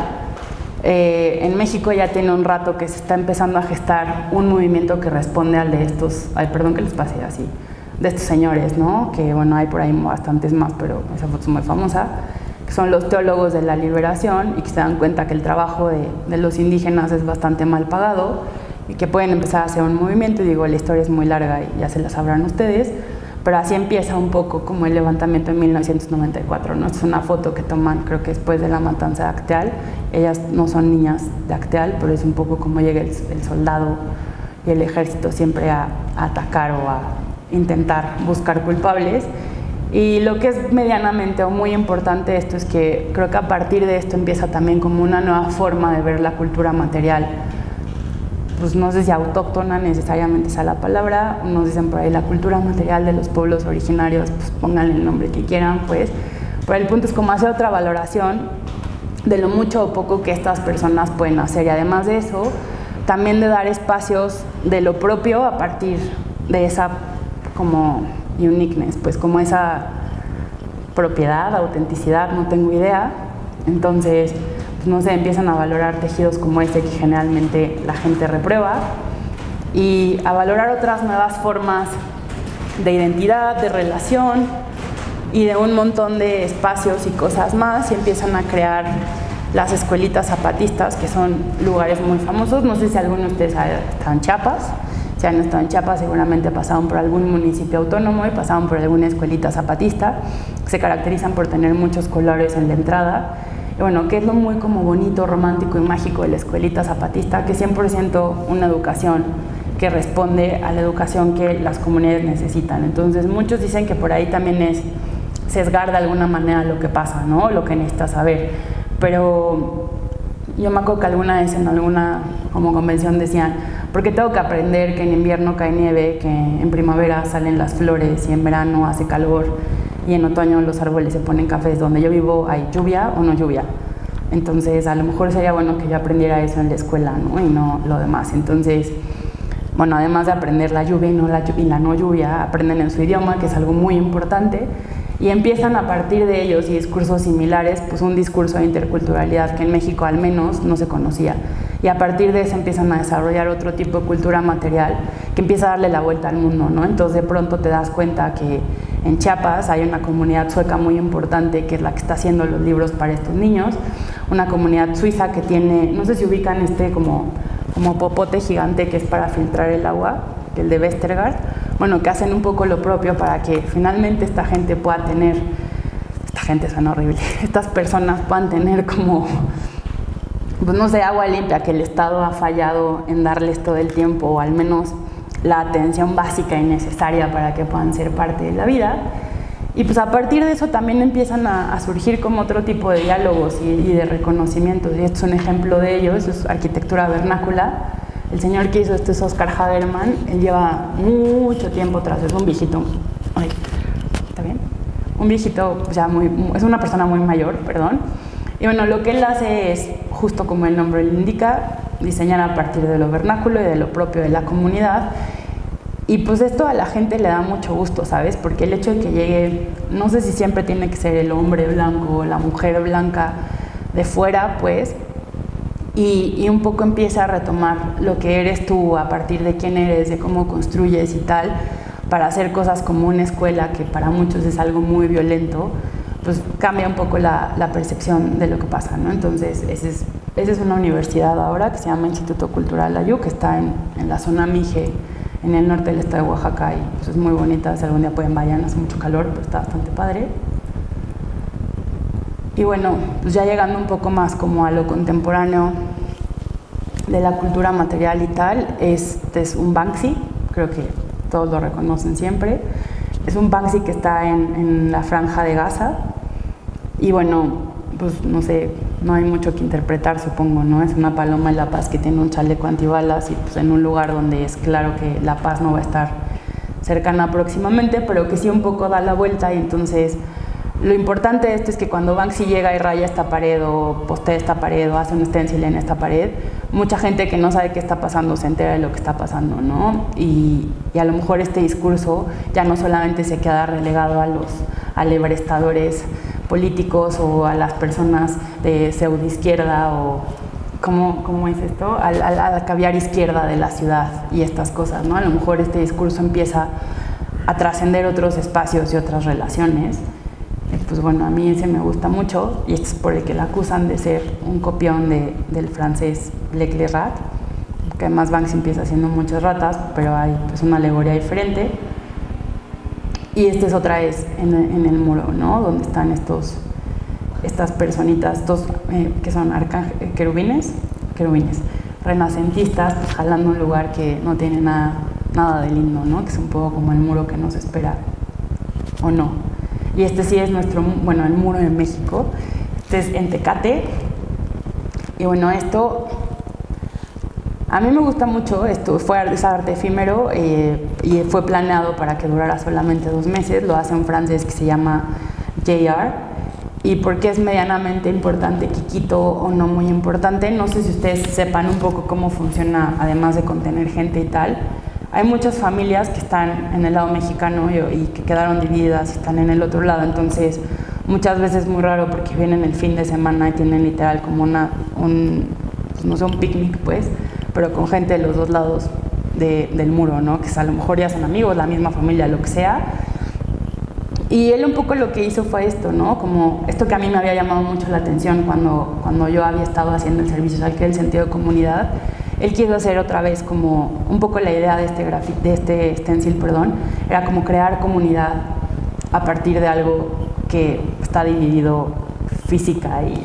en México ya tiene un rato que se está empezando a gestar un movimiento que responde al de estos, perdón que les pase así, de estos señores, ¿no? Que bueno, hay por ahí bastantes más, pero esa foto es muy famosa, que son los teólogos de la liberación y que se dan cuenta que el trabajo de los indígenas es bastante mal pagado y que pueden empezar a hacer un movimiento. Y digo, la historia es muy larga y ya se la sabrán ustedes, pero así empieza un poco como el levantamiento en 1994, ¿no? Es una foto que toman, creo que después de la matanza de Acteal. Ellas no son niñas de Acteal, pero es un poco como llega el soldado y el ejército siempre a atacar o a intentar buscar culpables. Y lo que es medianamente o muy importante de esto es que creo que a partir de esto empieza también como una nueva forma de ver la cultura material. Pues no sé si autóctona necesariamente sea la palabra, nos dicen por ahí la cultura material de los pueblos originarios, pues pónganle el nombre que quieran, pues. Pero el punto es como hacer otra valoración de lo mucho o poco que estas personas pueden hacer, y además de eso, también de dar espacios de lo propio a partir de esa como uniqueness, pues como esa propiedad, autenticidad, no tengo idea. Entonces, pues no sé, empiezan a valorar tejidos como este que generalmente la gente reprueba, y a valorar otras nuevas formas de identidad, de relación y de un montón de espacios y cosas más, y empiezan a crear las escuelitas zapatistas, que son lugares muy famosos. No sé si alguno de ustedes ha estado en Chiapas. Si han estado en Chiapas, seguramente pasaron por algún municipio autónomo y pasaron por alguna escuelita zapatista. Se caracterizan por tener muchos colores en la entrada. Y bueno, que es lo muy como bonito, romántico y mágico de la escuelita zapatista, que es 100% una educación que responde a la educación que las comunidades necesitan. Entonces, muchos dicen que por ahí también es sesgar de alguna manera lo que pasa, ¿no? Lo que necesitas saber. Pero yo me acuerdo que alguna vez en alguna como convención decían, ¿por qué tengo que aprender que en invierno cae nieve, que en primavera salen las flores y en verano hace calor y en otoño los árboles se ponen cafés? Donde yo vivo hay lluvia o no lluvia. Entonces, a lo mejor sería bueno que yo aprendiera eso en la escuela, ¿no? Y no lo demás. Entonces, bueno, además de aprender la lluvia y la no lluvia, aprenden en su idioma, que es algo muy importante, y empiezan a partir de ellos y discursos similares, pues un discurso de interculturalidad que en México al menos no se conocía. Y a partir de eso empiezan a desarrollar otro tipo de cultura material que empieza a darle la vuelta al mundo, ¿no? Entonces de pronto te das cuenta que en Chiapas hay una comunidad sueca muy importante que es la que está haciendo los libros para estos niños, una comunidad suiza que tiene, no sé si ubican como popote gigante que es para filtrar el agua, el de Vestergaard, bueno, que hacen un poco lo propio para que finalmente esta gente pueda tener, esta gente suena horrible, estas personas puedan tener como, pues no sé, agua limpia, que el Estado ha fallado en darles todo el tiempo, o al menos la atención básica y necesaria para que puedan ser parte de la vida. Y pues a partir de eso también empiezan a surgir como otro tipo de diálogos y de reconocimientos, y esto es un ejemplo de ello, eso es arquitectura vernácula. El señor que hizo esto es Oscar Haberman, él lleva mucho tiempo atrás, es un viejito, ay, ¿está bien? Un viejito ya es una persona muy mayor, perdón, y bueno, lo que él hace es, justo como el nombre le indica, diseñar a partir de lo vernáculo y de lo propio de la comunidad. Y pues esto a la gente le da mucho gusto, ¿sabes? Porque el hecho de que llegue, no sé si siempre tiene que ser el hombre blanco o la mujer blanca de fuera, pues, y un poco empieza a retomar lo que eres tú a partir de quién eres, de cómo construyes y tal, para hacer cosas como una escuela que para muchos es algo muy violento, pues cambia un poco la percepción de lo que pasa, ¿no? Entonces, esa es una universidad ahora que se llama Instituto Cultural Ayú, que está en la zona Mije, en el norte del estado de Oaxaca, y pues es muy bonita, si algún día pueden vayan, hace mucho calor, pero está bastante padre. Y bueno, pues ya llegando un poco más como a lo contemporáneo de la cultura material y tal, este es un Banksy, creo que todos lo reconocen siempre. Es un Banksy que está en la Franja de Gaza, y bueno, pues no sé, no hay mucho que interpretar, supongo, ¿no? Es una paloma de la paz que tiene un chaleco antibalas y pues en un lugar donde es claro que la paz no va a estar cercana próximamente, pero que sí un poco da la vuelta. Y entonces lo importante de esto es que cuando Banksy llega y raya esta pared o postea esta pared o hace un stencil en esta pared, mucha gente que no sabe qué está pasando se entera de lo que está pasando, ¿no? Y a lo mejor este discurso ya no solamente se queda relegado a los alebrestadores políticos o a las personas de pseudoizquierda o ¿cómo es esto? A la caviar izquierda de la ciudad y estas cosas, ¿no? A lo mejor este discurso empieza a trascender otros espacios y otras relaciones. Pues bueno, a mí ese me gusta mucho, y esto es por el que la acusan de ser un copión del francés Blake le Rat, que además Banksy empieza haciendo muchas ratas, pero hay pues una alegoría diferente. Y esta es otra vez en el muro, ¿no? Donde están estas personitas, estos que son querubines, renacentistas, pues, jalando un lugar que no tiene nada de lindo, ¿no? Que es un poco como el muro que nos espera, ¿o no? Y este sí es nuestro, bueno, el muro de México. Este es en Tecate. Y bueno, esto a mí me gusta mucho, esto es arte efímero y fue planeado para que durara solamente 2 meses, lo hace un francés que se llama JR. ¿Y por qué es medianamente importante Quiquito o no muy importante? No sé si ustedes sepan un poco cómo funciona, además de contener gente y tal. Hay muchas familias que están en el lado mexicano y que quedaron divididas y están en el otro lado, entonces muchas veces es muy raro porque vienen el fin de semana y tienen literal como pues no sé, un picnic pues, pero con gente de los dos lados del muro, ¿no? Que a lo mejor ya son amigos, la misma familia, lo que sea. Y él un poco lo que hizo fue esto, ¿no? Como esto que a mí me había llamado mucho la atención cuando yo había estado haciendo el servicio social, que era el sentido de comunidad. Él quiso hacer otra vez como un poco la idea de este stencil, era como crear comunidad a partir de algo que está dividido física y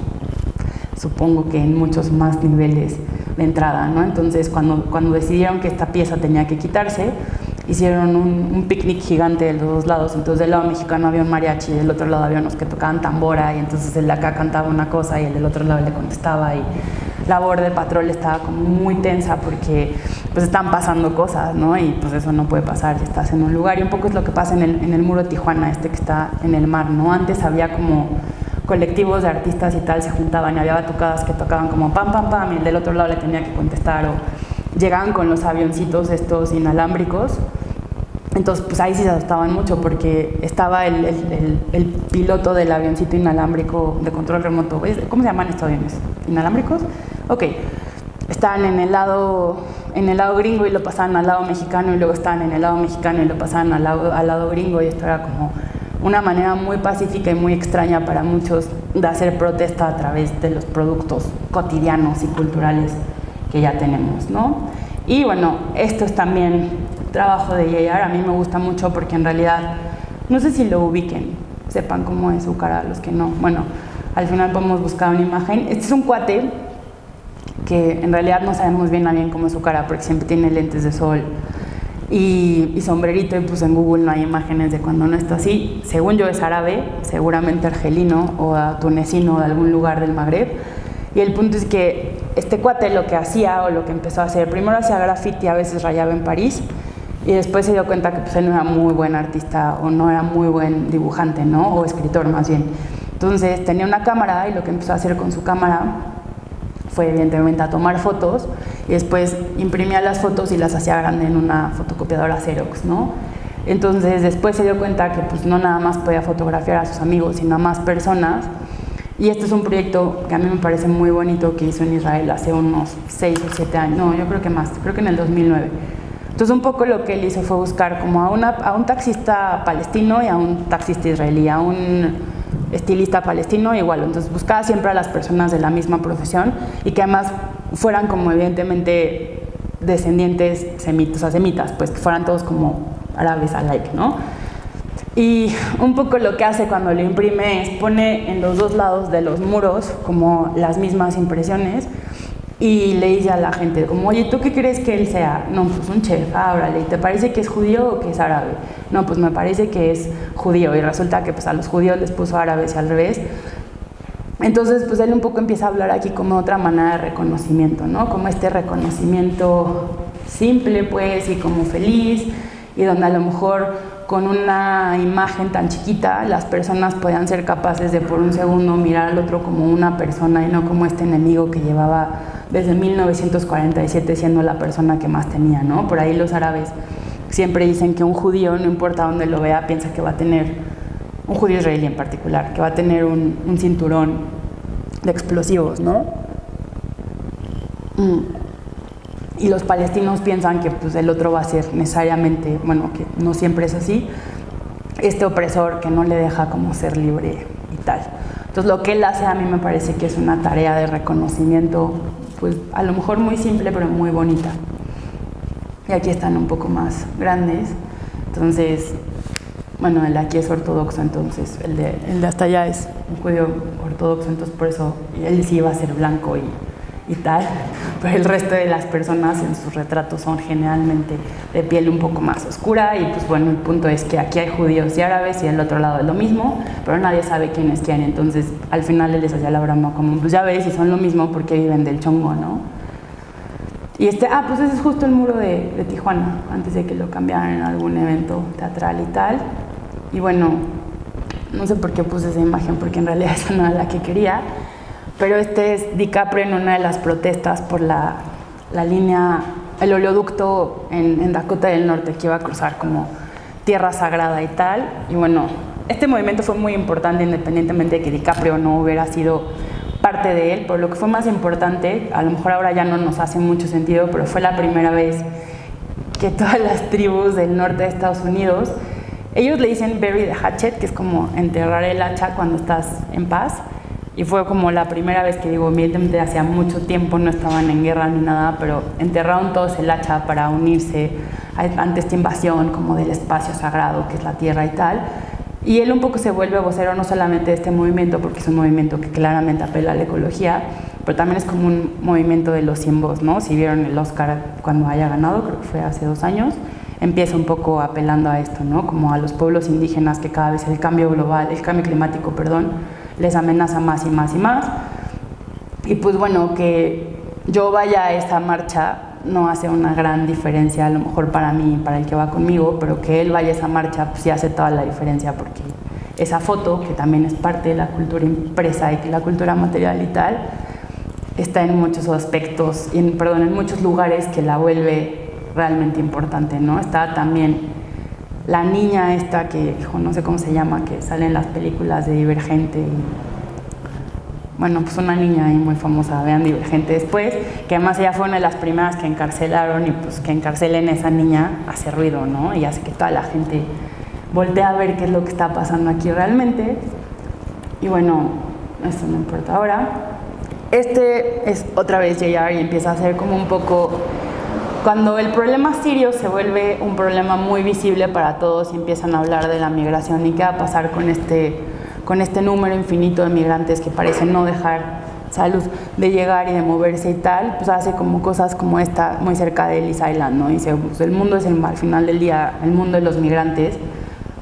supongo que en muchos más niveles de entrada, ¿no? Entonces cuando decidieron que esta pieza tenía que quitarse, hicieron un picnic gigante de los dos lados. Entonces del lado mexicano había un mariachi, del otro lado había unos que tocaban tambora, y entonces el de acá cantaba una cosa y el del otro lado le contestaba, y la Border Patrol estaba como muy tensa porque pues están pasando cosas, ¿no? Y pues eso no puede pasar si estás en un lugar, y un poco es lo que pasa en el muro de Tijuana, que está en el mar, ¿no? Antes había como colectivos de artistas y tal se juntaban y había batucadas que tocaban como pam, pam, pam, y el del otro lado le tenía que contestar, o llegaban con los avioncitos estos inalámbricos. Entonces, pues ahí sí se asustaban mucho porque estaba el piloto del avioncito inalámbrico de control remoto. ¿Cómo se llaman estos aviones? ¿Inalámbricos? Ok. Estaban en el lado gringo y lo pasaban al lado mexicano, y luego estaban en el lado mexicano y lo pasaban al lado gringo, y esto era como una manera muy pacífica y muy extraña para muchos de hacer protesta a través de los productos cotidianos y culturales que ya tenemos, ¿no? Y bueno, esto es también trabajo de JR. A mí me gusta mucho porque en realidad, no sé si lo ubiquen, sepan cómo es su cara, los que no. Bueno, al final podemos buscar una imagen. Este es un cuate que en realidad no sabemos bien a bien cómo es su cara porque siempre tiene lentes de sol y sombrerito, y pues en Google no hay imágenes de cuando no está así. Según yo es árabe, seguramente argelino o tunecino, o de algún lugar del Magreb. Y el punto es que este cuate lo que hacía, o lo que empezó a hacer, primero hacía graffiti, a veces rayaba en París, y después se dio cuenta que pues, él no era muy buen artista o no era muy buen dibujante, ¿no? O escritor más bien. Entonces tenía una cámara, y lo que empezó a hacer con su cámara fue evidentemente a tomar fotos, y después imprimía las fotos y las hacía grande en una fotocopiadora Xerox, ¿no? Entonces después se dio cuenta que pues no nada más podía fotografiar a sus amigos, sino a más personas. Y este es un proyecto que a mí me parece muy bonito, que hizo en Israel hace unos 6 o 7 años, no, yo creo que más, creo que en el 2009. Entonces un poco lo que él hizo fue buscar como a un taxista palestino y a un taxista israelí, a un estilista palestino igual. Entonces buscaba siempre a las personas de la misma profesión y que además fueran como evidentemente descendientes semitas, pues que fueran todos como árabes alike, ¿no? Y un poco lo que hace cuando lo imprime es pone en los dos lados de los muros como las mismas impresiones, y le dice a la gente como, oye, ¿tú qué crees que él sea? No, pues un chef. Órale, ¿te parece que es judío o que es árabe? No, pues me parece que es judío, y resulta que pues a los judíos les puso árabes y al revés. Entonces pues él un poco empieza a hablar aquí como otra manera de reconocimiento, ¿no? Como este reconocimiento simple pues y como feliz, y donde a lo mejor con una imagen tan chiquita las personas podían ser capaces de por un segundo mirar al otro como una persona y no como este enemigo que llevaba desde 1947 siendo la persona que más tenía, ¿no? Por ahí los árabes siempre dicen que un judío, no importa dónde lo vea, piensa que va a tener, un judío israelí en particular, que va a tener un cinturón de explosivos, ¿no? Y los palestinos piensan que pues, el otro va a ser necesariamente, bueno, que no siempre es así, este opresor que no le deja como ser libre y tal. Entonces lo que él hace a mí me parece que es una tarea de reconocimiento, pues a lo mejor muy simple pero muy bonita. Y aquí están un poco más grandes, entonces, bueno, el de aquí es ortodoxo, entonces el de hasta allá es un judío ortodoxo, entonces por eso él sí va a ser blanco y tal, pero el resto de las personas en sus retratos son generalmente de piel un poco más oscura. Y pues bueno, el punto es que aquí hay judíos y árabes y del otro lado es lo mismo, pero nadie sabe quién es quién. Entonces al final él les hacía la broma como, pues ya ves, si son lo mismo, porque viven del chongo, ¿no? Y pues ese es justo el muro de Tijuana, antes de que lo cambiaran en algún evento teatral y tal. Y bueno, no sé por qué puse esa imagen, porque en realidad esa no era la que quería. Pero este es DiCaprio en una de las protestas por la línea, el oleoducto en Dakota del Norte, que iba a cruzar como tierra sagrada y tal. Y bueno, este movimiento fue muy importante independientemente de que DiCaprio no hubiera sido parte de él, pero lo que fue más importante, a lo mejor ahora ya no nos hace mucho sentido, pero fue la primera vez que todas las tribus del norte de Estados Unidos, ellos le dicen bury the hatchet, que es como enterrar el hacha cuando estás en paz. Y fue como la primera vez que digo, evidentemente hacía mucho tiempo no estaban en guerra ni nada, pero enterraron todos el hacha para unirse ante esta invasión como del espacio sagrado que es la tierra y tal. Y él un poco se vuelve vocero no solamente de este movimiento, porque es un movimiento que claramente apela a la ecología, pero también es como un movimiento de los 100 voz, ¿no? Si vieron el Oscar cuando haya ganado, creo que fue hace 2 años, empieza un poco apelando a esto, ¿no? Como a los pueblos indígenas, que cada vez el cambio climático, les amenaza más y más y más. Y pues bueno, que yo vaya a esta marcha no hace una gran diferencia, a lo mejor para mí, para el que va conmigo, pero que él vaya a esa marcha pues sí hace toda la diferencia, porque esa foto, que también es parte de la cultura impresa y la cultura material y tal, está en muchos aspectos, en muchos lugares que la vuelve realmente importante, ¿no? Está también la niña esta que, no sé cómo se llama, que sale en las películas de Divergente. Bueno, pues una niña ahí muy famosa, vean Divergente después, que además ella fue una de las primeras que encarcelaron, y pues que encarcelen a esa niña hace ruido, ¿no? Y hace que toda la gente voltee a ver qué es lo que está pasando aquí realmente. Y bueno, esto no importa ahora. Este es otra vez JR y empieza a ser como un poco... Cuando el problema sirio se vuelve un problema muy visible para todos y empiezan a hablar de la migración y qué va a pasar con este número infinito de migrantes que parecen no dejar salud de llegar y de moverse y tal, pues hace como cosas como esta muy cerca de Ellis Island, ¿no? Dice, pues el mundo es al final del día, el mundo de los migrantes,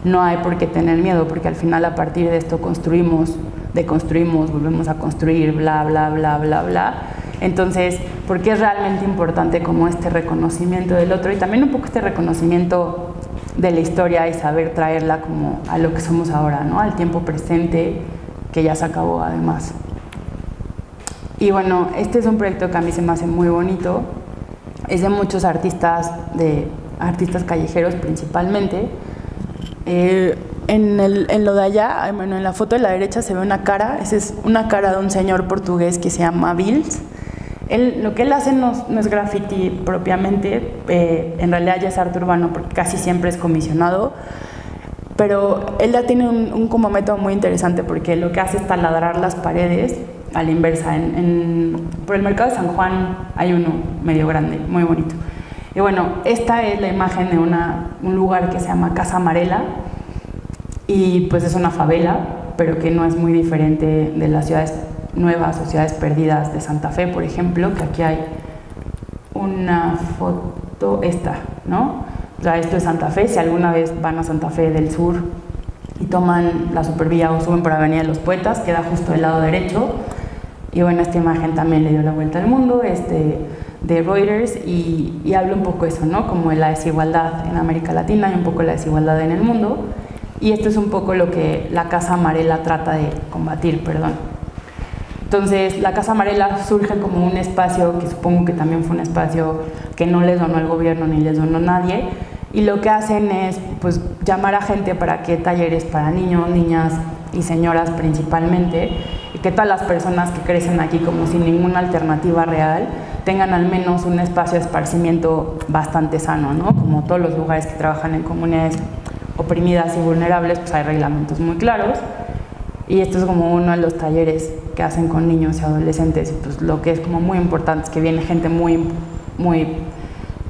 no hay por qué tener miedo, porque al final a partir de esto construimos, deconstruimos, volvemos a construir, bla, bla, bla, bla, bla. Entonces, porque es realmente importante como este reconocimiento del otro y también un poco este reconocimiento de la historia y saber traerla como a lo que somos ahora, ¿no? Al tiempo presente, que ya se acabó además. Y bueno, este es un proyecto que a mí se me hace muy bonito. Es de muchos artistas callejeros principalmente. En lo de allá, bueno, en la foto de la derecha se ve una cara. Esa es una cara de un señor portugués que se llama Bills. Lo que él hace no es graffiti propiamente, en realidad ya es arte urbano porque casi siempre es comisionado, pero él ya tiene un como método muy interesante porque lo que hace es taladrar las paredes a la inversa. Por el mercado de San Juan hay uno medio grande, muy bonito. Y bueno, esta es la imagen de un lugar que se llama Casa Amarela y pues es una favela, pero que no es muy diferente de las ciudades nuevas o ciudades perdidas de Santa Fe, por ejemplo, que aquí hay una foto, esta, ¿no? O sea, esto es Santa Fe. Si alguna vez van a Santa Fe del Sur y toman la Supervía o suben por Avenida de los Poetas, queda justo del lado derecho. Y bueno, esta imagen también le dio la vuelta al mundo, de Reuters, y habla un poco eso, ¿no? Como de la desigualdad en América Latina y un poco la desigualdad en el mundo. Y esto es un poco lo que la Casa Amarela trata de combatir, Entonces, la Casa Amarela surge como un espacio que supongo que también fue un espacio que no les donó el gobierno ni les donó nadie, y lo que hacen es pues llamar a gente para que talleres para niños, niñas y señoras principalmente, y que todas las personas que crecen aquí como sin ninguna alternativa real tengan al menos un espacio de esparcimiento bastante sano, ¿no? Como todos los lugares que trabajan en comunidades oprimidas y vulnerables, pues hay reglamentos muy claros. Y esto es como uno de los talleres que hacen con niños y adolescentes. Y pues lo que es como muy importante es que viene gente muy, muy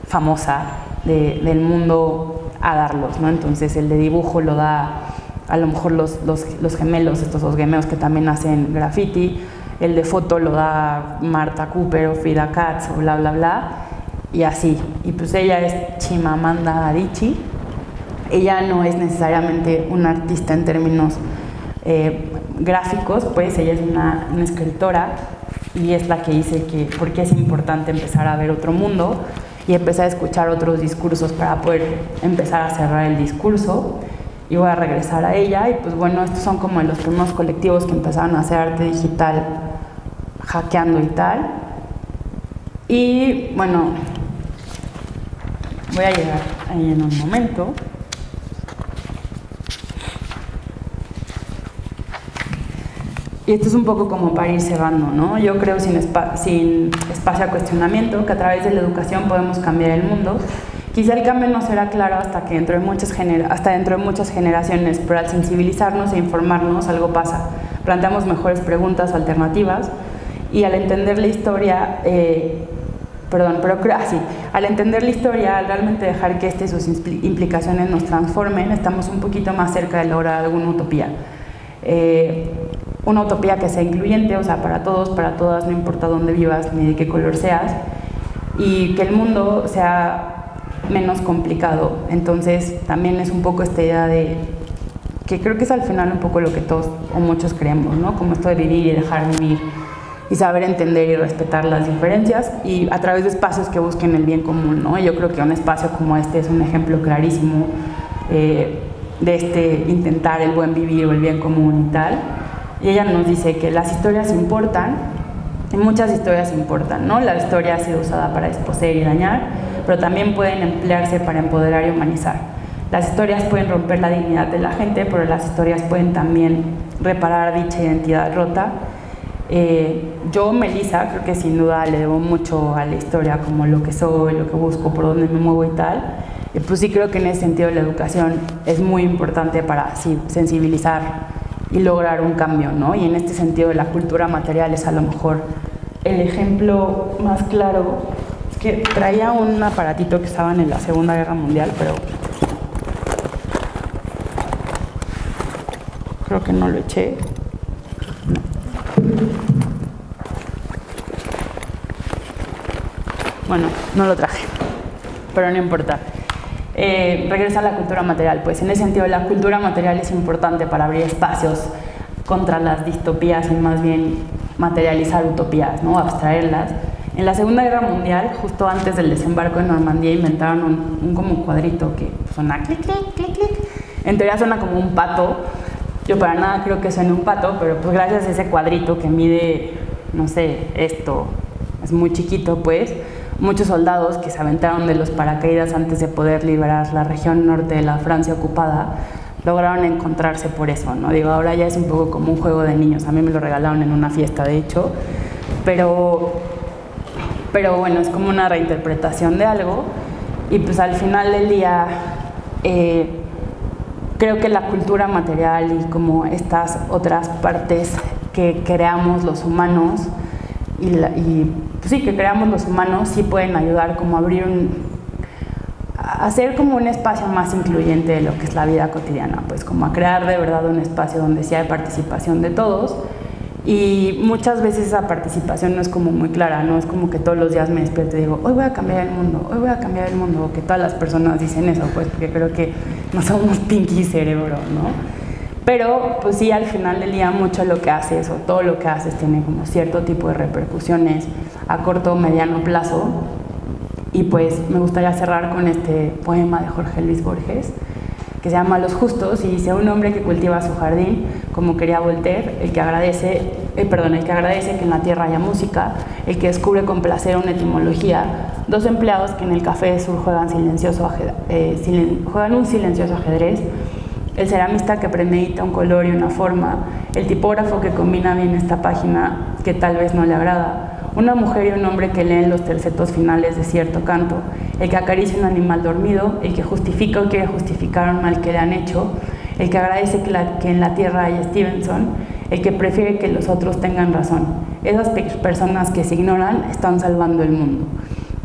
famosa del mundo a darlos, ¿no? Entonces el de dibujo lo da a lo mejor los gemelos, estos dos gemeos que también hacen graffiti. El de foto lo da Marta Cooper o Frida Katz o bla, bla, bla. Y así. Y pues ella es Chimamanda Adichie. Ella no es necesariamente una artista en términos gráficos, pues ella es una escritora y es la que dice que por qué es importante empezar a ver otro mundo y empezar a escuchar otros discursos para poder empezar a cerrar el discurso. Y voy a regresar a ella y pues bueno, estos son como los primeros colectivos que empezaron a hacer arte digital hackeando y tal. Y bueno, voy a llegar ahí en un momento. Y esto es un poco como para ir cerrando, ¿no? Yo creo sin espacio a cuestionamiento, que a través de la educación podemos cambiar el mundo. Quizá el cambio no será claro hasta dentro de muchas generaciones, pero al sensibilizarnos e informarnos algo pasa. Planteamos mejores preguntas, alternativas, y al entender la historia, al entender la historia, al realmente dejar que sus implicaciones nos transformen, estamos un poquito más cerca de lograr alguna utopía. Una utopía que sea incluyente, o sea, para todos, para todas, no importa dónde vivas ni de qué color seas, y que el mundo sea menos complicado. Entonces, también es un poco esta idea de que creo que es al final un poco lo que todos o muchos creemos, ¿no? Como esto de vivir y dejar vivir y saber entender y respetar las diferencias y a través de espacios que busquen el bien común, ¿no? Yo creo que un espacio como este es un ejemplo clarísimo. de intentar el buen vivir o el bien común y tal. Y ella nos dice que las historias importan, y muchas historias importan, ¿no? La historia ha sido usada para desposeer y dañar, pero también pueden emplearse para empoderar y humanizar. Las historias pueden romper la dignidad de la gente, pero las historias pueden también reparar dicha identidad rota. Yo, Melissa, creo que sin duda le debo mucho a la historia, como lo que soy, lo que busco, por dónde me muevo y tal. Y pues sí creo que en ese sentido la educación es muy importante para sí, sensibilizar y lograr un cambio, ¿no? Y en este sentido la cultura material es a lo mejor el ejemplo más claro. Es que traía un aparatito que estaban en la Segunda Guerra Mundial, pero creo que no lo eché. Bueno, no lo traje, pero no importa. Regresa a la cultura material, pues en ese sentido la cultura material es importante para abrir espacios contra las distopías y más bien materializar utopías, ¿no? Abstraerlas. En la Segunda Guerra Mundial, justo antes del desembarco en Normandía, inventaron un como cuadrito que suena clic, clic, clic, clic. En teoría suena como un pato. Yo para nada creo que suene un pato, pero pues gracias a ese cuadrito que mide, no sé, esto es muy chiquito, pues muchos soldados que se aventaron de los paracaídas antes de poder liberar la región norte de la Francia ocupada lograron encontrarse por eso, ¿no? Digo, ahora ya es un poco como un juego de niños. A mí me lo regalaron en una fiesta, de hecho, pero bueno, es como una reinterpretación de algo. Y pues al final del día creo que la cultura material y como estas otras partes que creamos los humanos pues sí, que creamos los humanos sí pueden ayudar como a hacer como un espacio más incluyente de lo que es la vida cotidiana, pues como a crear de verdad un espacio donde sí hay participación de todos. Y muchas veces esa participación no es como muy clara, no es como que todos los días me despierto y digo, hoy voy a cambiar el mundo, hoy voy a cambiar el mundo, o que todas las personas dicen eso, pues porque creo que no somos Pinky Cerebro, ¿no? Pero pues sí, al final del día mucho lo que haces o todo lo que haces tiene como cierto tipo de repercusiones a corto o mediano plazo. Y pues me gustaría cerrar con este poema de Jorge Luis Borges que se llama Los Justos, y dice: un hombre que cultiva su jardín, como quería Voltaire, el que agradece que en la tierra haya música, el que descubre con placer una etimología, dos empleados que en el café de Sur juegan un silencioso ajedrez, el ceramista que premedita un color y una forma, el tipógrafo que combina bien esta página que tal vez no le agrada, una mujer y un hombre que leen los tercetos finales de cierto canto, el que acaricia un animal dormido, el que justifica o quiere justificar un mal que le han hecho, el que agradece que en la tierra haya Stevenson, el que prefiere que los otros tengan razón. Esas personas que se ignoran están salvando el mundo.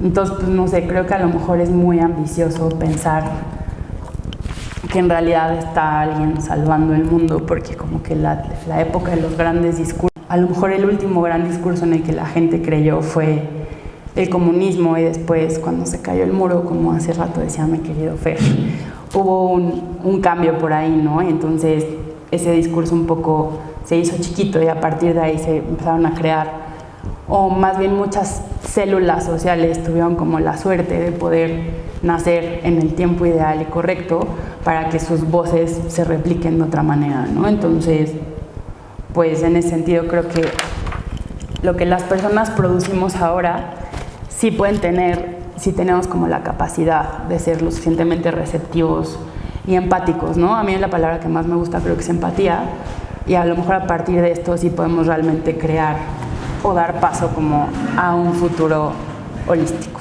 Entonces, pues no sé, creo que a lo mejor es muy ambicioso pensar que en realidad está alguien salvando el mundo, porque como que la época de los grandes discursos, a lo mejor el último gran discurso en el que la gente creyó fue el comunismo, y después cuando se cayó el muro, como hace rato decía mi querido Fer, hubo un cambio por ahí, ¿no? Y entonces ese discurso un poco se hizo chiquito y a partir de ahí se empezaron a crear, o más bien muchas células sociales tuvieron como la suerte de poder nacer en el tiempo ideal y correcto para que sus voces se repliquen de otra manera, ¿no? Entonces, pues en ese sentido creo que lo que las personas producimos ahora sí pueden tener, si tenemos como la capacidad de ser lo suficientemente receptivos y empáticos, ¿no? A mí la palabra que más me gusta creo que es empatía, y a lo mejor a partir de esto sí podemos realmente crear o dar paso como a un futuro holístico.